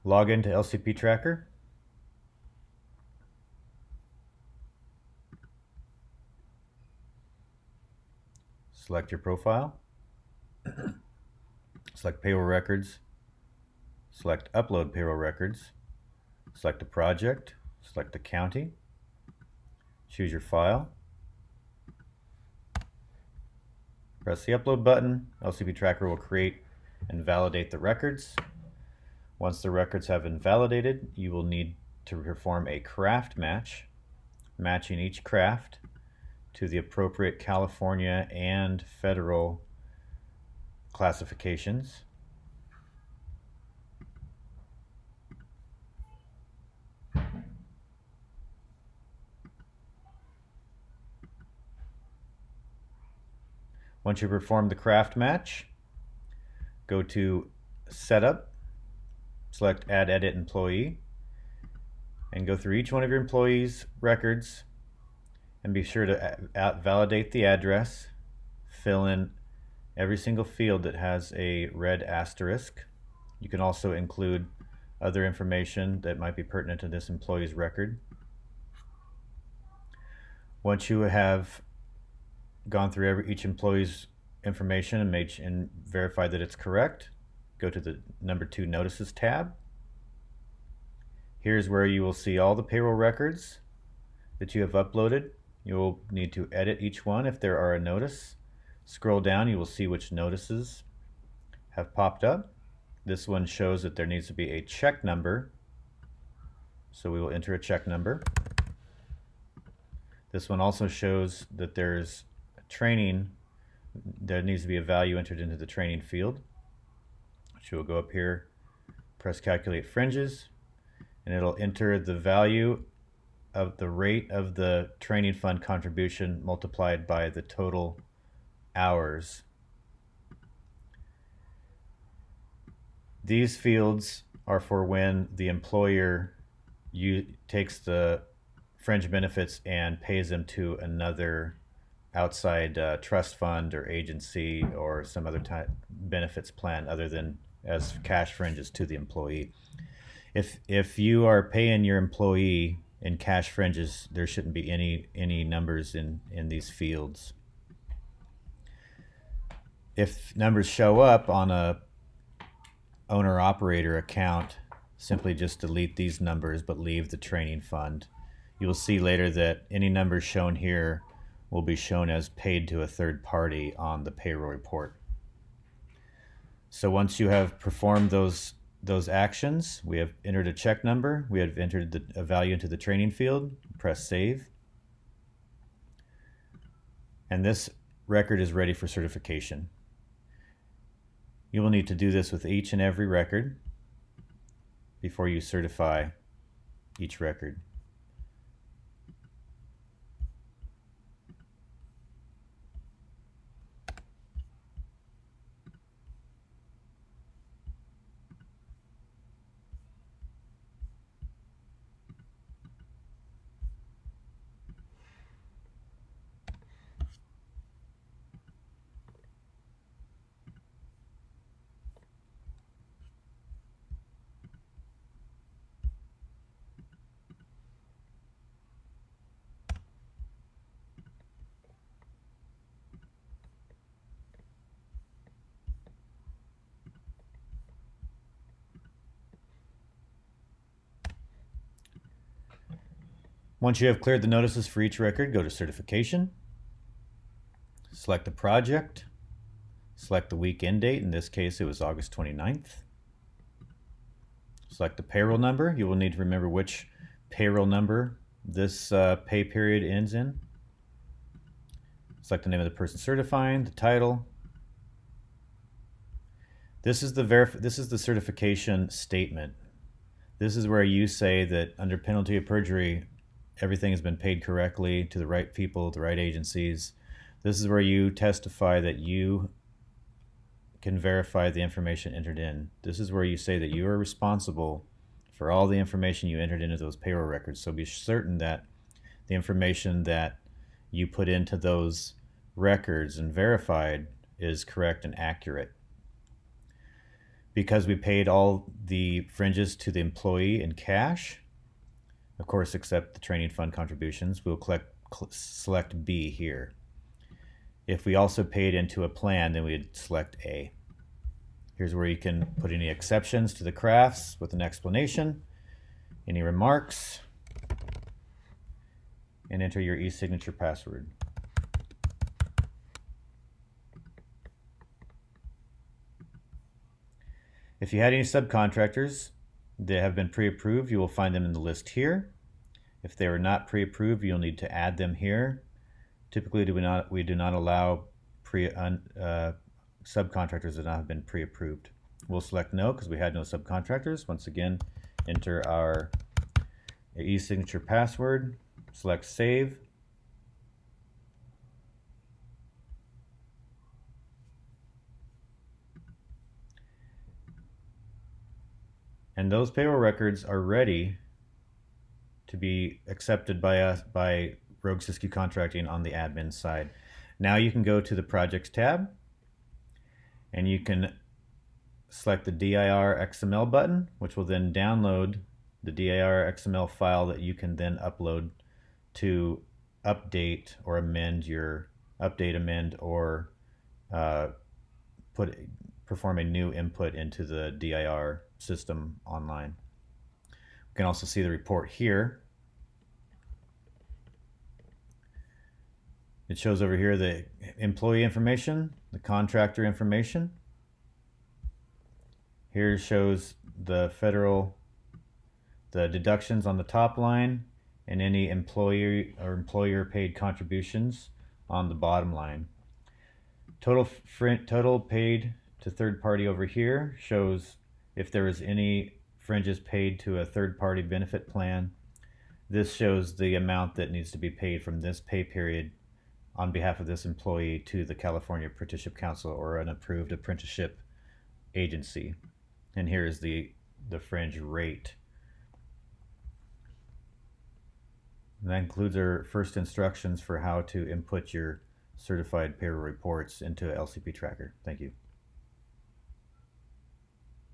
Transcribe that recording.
Log into LCPtracker. Select your profile. Select payroll records. Select upload payroll records. Select a project. Select the county. Choose your file. Press the upload button. LCPtracker will create and validate the records. Once the records have been validated, you will need to perform a craft match, matching each craft to the appropriate California and federal classifications. Once you perform the craft match, go to Setup, select Add Edit Employee, and go through each one of your employees' records and be sure to validate the address, fill in every single field that has a red asterisk. You can also include other information that might be pertinent to this employee's record. Once you have gone through each employee's information and verify that it's correct, go to the number 2 Notices tab. Here's where you will see all the payroll records that you have uploaded. You'll need to edit each one if there are a notice. Scroll down, you will see which notices have popped up. This one shows that there needs to be a check number, so we will enter a check number. This one also shows that there's training. There needs to be a value entered into the training field. So we'll go up here, press calculate fringes, and it'll enter the value of the rate of the training fund contribution multiplied by the total hours. These fields are for when the employer takes the fringe benefits and pays them to another outside trust fund or agency or some other benefits plan other than as cash fringes to the employee. If you are paying your employee in cash fringes, there shouldn't be any numbers in these fields. If numbers show up on a owner-operator account, simply just delete these numbers but leave the training fund. You will see later that any numbers shown here will be shown as paid to a third party on the payroll report. So once you have performed those actions, we have entered a check number, we have entered a value into the training field, press save, and this record is ready for certification. You will need to do this with each and every record before you certify each record. Once you have cleared the notices for each record, go to Certification, select the project, select the week end date. In this case, it was August 29th. Select the payroll number. You will need to remember which payroll number this pay period ends in. Select the name of the person certifying, the title. This is the certification statement. This is where you say that under penalty of perjury, everything has been paid correctly to the right people, the right agencies. This is where you testify that you can verify the information entered in. This is where you say that you are responsible for all the information you entered into those payroll records. So be certain that the information that you put into those records and verified is correct and accurate. Because we paid all the fringes to the employee in cash, of course, except the training fund contributions, we'll select B here. If we also paid into a plan, then we'd select A. Here's where you can put any exceptions to the crafts with an explanation, any remarks, and enter your e-signature password. If you had any subcontractors that have been pre-approved, you will find them in the list here. If they were not pre-approved, you'll need to add them here. Typically, we do not allow subcontractors that have been pre-approved. We'll select no because we had no subcontractors. Once again, enter our e-signature password, select save. And those payroll records are ready to be accepted by us, by Rogue Siskiyou Contracting on the admin side. Now you can go to the Projects tab and you can select the dir XML button, which will then download the dir XML file that you can then upload to update or amend your amend, or perform a new input into the dir system online. We can also see the report here. It shows over here the employee information, the contractor information. Here shows the deductions on the top line and any employee or employer paid contributions on the bottom line. Total paid to third party over here shows if there is any fringes paid to a third party benefit plan. This shows the amount that needs to be paid from this pay period on behalf of this employee to the California Apprenticeship Council or an approved apprenticeship agency. And here is the fringe rate. And that includes our first instructions for how to input your certified payroll reports into LCPtracker. Thank you.